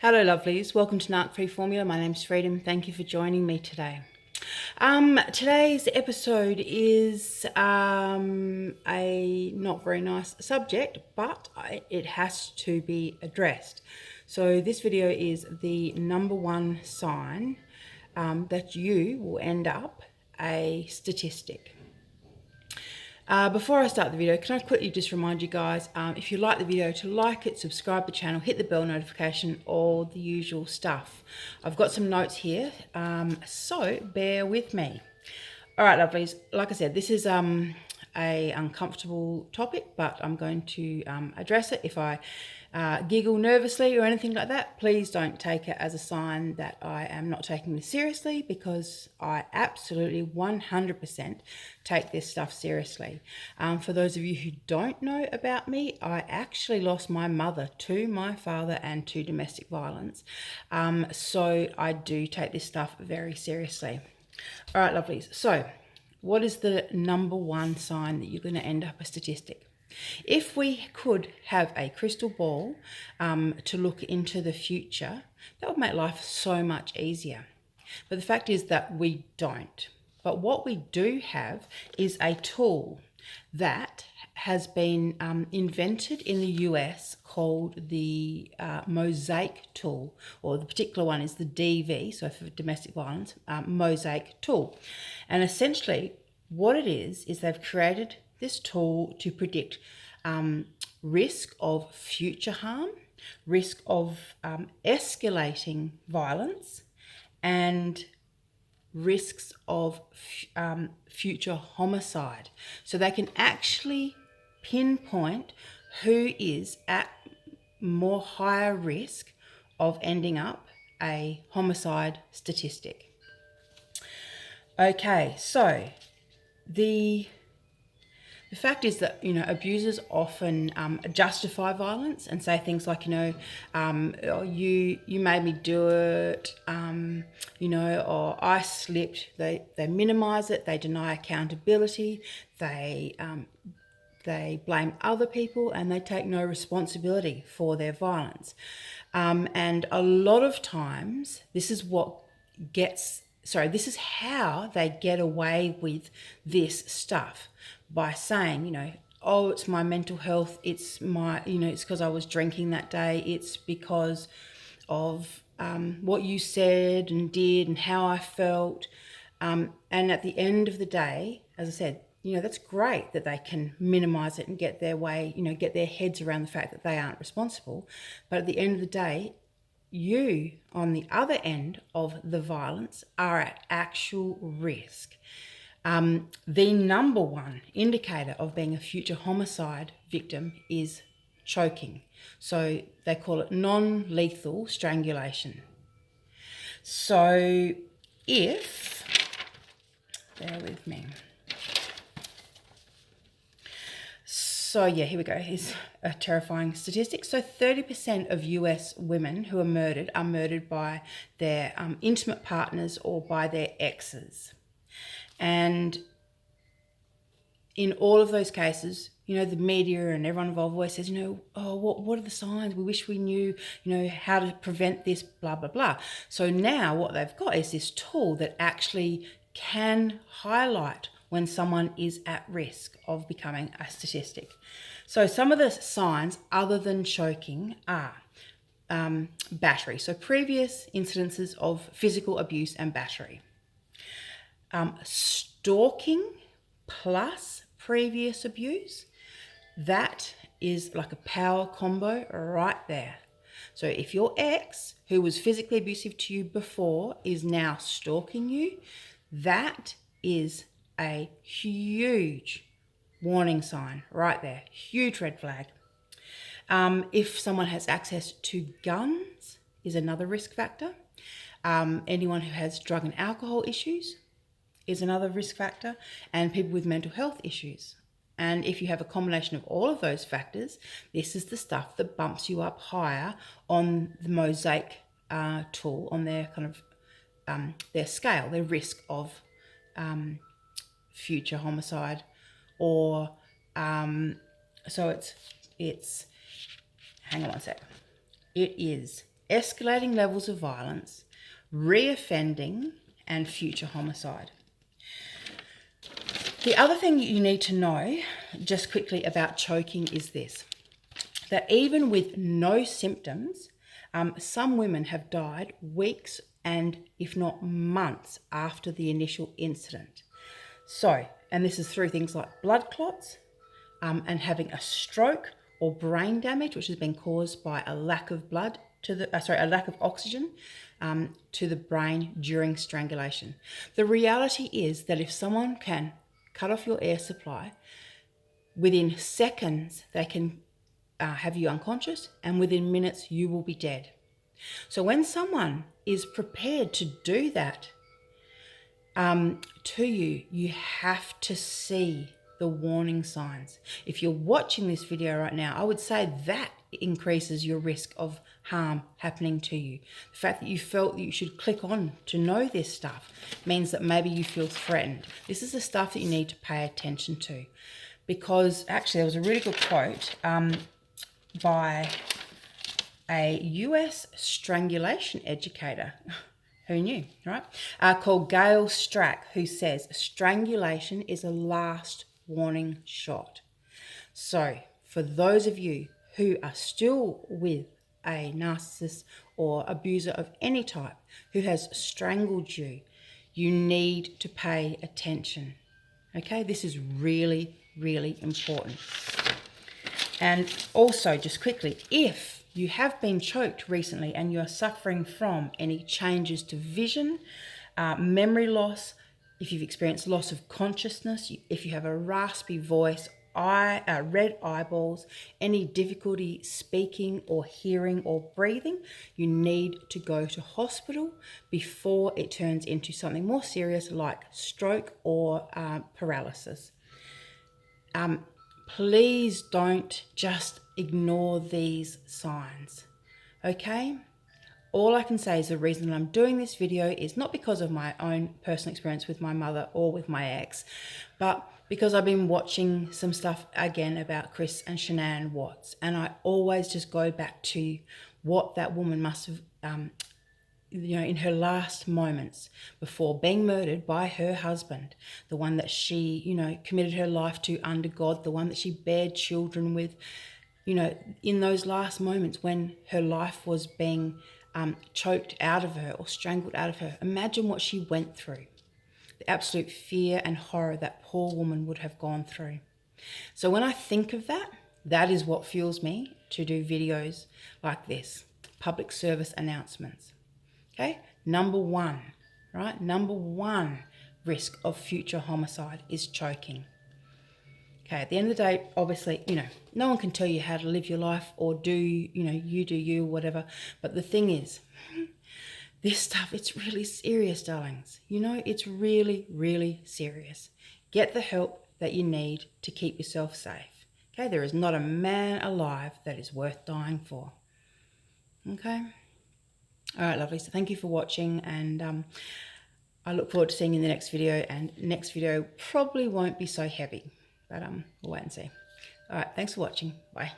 Hello lovelies, welcome to Narc Free Formula. My name's Freedom. Thank you for joining me today. Today's episode is a not very nice subject, but it has to be addressed. So this video is the number one sign that you will end up a statistic. Before I start the video, can I quickly just remind you guys, if you like the video, to like it, subscribe to the channel, hit the bell notification, all the usual stuff. I've got some notes here, so bear with me. All right, lovelies, like I said, this is a uncomfortable topic, but I'm going to address it. If I giggle nervously or anything like that, please don't take it as a sign that I am not taking this seriously, because I absolutely 100% take this stuff seriously. For those of you who don't know about me, I actually lost my mother to my father and to domestic violence. So I do take this stuff very seriously. All right, lovelies. So what is the number one sign that you're going to end up a statistic? If we could have a crystal ball to look into the future, that would make life so much easier. But the fact is that we don't. But what we do have is a tool that has been invented in the US called the MOSAIC Tool, or the particular one is the DV, so for domestic violence, MOSAIC Tool. And essentially what it is they've created this tool to predict risk of future harm, risk of escalating violence, and risks of future homicide. So they can actually pinpoint who is at more higher risk of ending up a homicide statistic. Okay, so the fact is that, abusers often justify violence and say things like, oh, you made me do it, or I slipped. They minimize it. They deny accountability. They blame other people, and they take no responsibility for their violence. And a lot of times, this is how they get away with this stuff, by saying, oh, it's my mental health, it's my, it's because I was drinking that day, it's because of what you said and did and how I felt. And at the end of the day, as I said, that's great that they can minimize it and get their way, get their heads around the fact that they aren't responsible. But at the end of the day, you, on the other end of the violence, are at actual risk. The number one indicator of being a future homicide victim is choking. So they call it non-lethal strangulation. So bear with me. So yeah, here we go. Here's a terrifying statistic. So 30% of US women who are murdered by their intimate partners or by their exes. And in all of those cases, the media and everyone involved always says, oh, what are the signs? We wish we knew, how to prevent this, blah, blah, blah. So now what they've got is this tool that actually can highlight when someone is at risk of becoming a statistic. So some of the signs other than choking are battery. So previous incidences of physical abuse and battery. Stalking plus previous abuse, that is like a power combo right there. So if your ex, who was physically abusive to you before, is now stalking you, that is a huge warning sign right there, huge red flag. If someone has access to guns is another risk factor. Anyone who has drug and alcohol issues is another risk factor, and people with mental health issues. And if you have a combination of all of those factors, this is the stuff that bumps you up higher on the MOSAIC tool, on their kind of their scale, their risk of future homicide, or so it's hang on one sec. It is escalating levels of violence, reoffending, and future homicide. The other thing you need to know just quickly about choking is this, that even with no symptoms, some women have died weeks and if not months after the initial incident. So, and this is through things like blood clots and having a stroke or brain damage, which has been caused by a lack of blood to the, a lack of oxygen to the brain during strangulation. The reality is that if someone can cut off your air supply, within seconds they can have you unconscious, and within minutes you will be dead. So when someone is prepared to do that to you, you have to see the warning signs. If you're watching this video right now, I would say that increases your risk of harm happening to you. The fact that you felt that you should click on to know this stuff means that maybe you feel threatened. This is the stuff that you need to pay attention to, because actually there was a really good quote by a US strangulation educator. Who knew, right? Called Gail Strack, who says strangulation is a last warning shot. So for those of you who are still with a narcissist or abuser of any type who has strangled you, you need to pay attention. Okay, this is really, really important. And also, just quickly, if you have been choked recently and you're suffering from any changes to vision, memory loss, if you've experienced loss of consciousness, if you have a raspy voice, red eyeballs, any difficulty speaking or hearing or breathing, you need to go to hospital before it turns into something more serious like stroke or paralysis. Please don't just ignore these signs, okay? All I can say is the reason I'm doing this video is not because of my own personal experience with my mother or with my ex, but because I've been watching some stuff again about Chris and Shanann Watts, and I always just go back to what that woman must have in her last moments before being murdered by her husband, the one that she, committed her life to under God, the one that she bared children with, in those last moments when her life was being choked out of her or strangled out of her. Imagine what she went through, the absolute fear and horror that poor woman would have gone through. So when I think of that, that is what fuels me to do videos like this, public service announcements. Okay, number one, right? Number one risk of future homicide is choking. Okay, at the end of the day, obviously, no one can tell you how to live your life or do, you do you, whatever. But the thing is, this stuff, it's really serious, darlings. It's really, really serious. Get the help that you need to keep yourself safe. Okay, there is not a man alive that is worth dying for. Okay? All right, lovely. So thank you for watching, and I look forward to seeing you in the next video. And next video probably won't be so heavy, but we'll wait and see. All right, thanks for watching. Bye.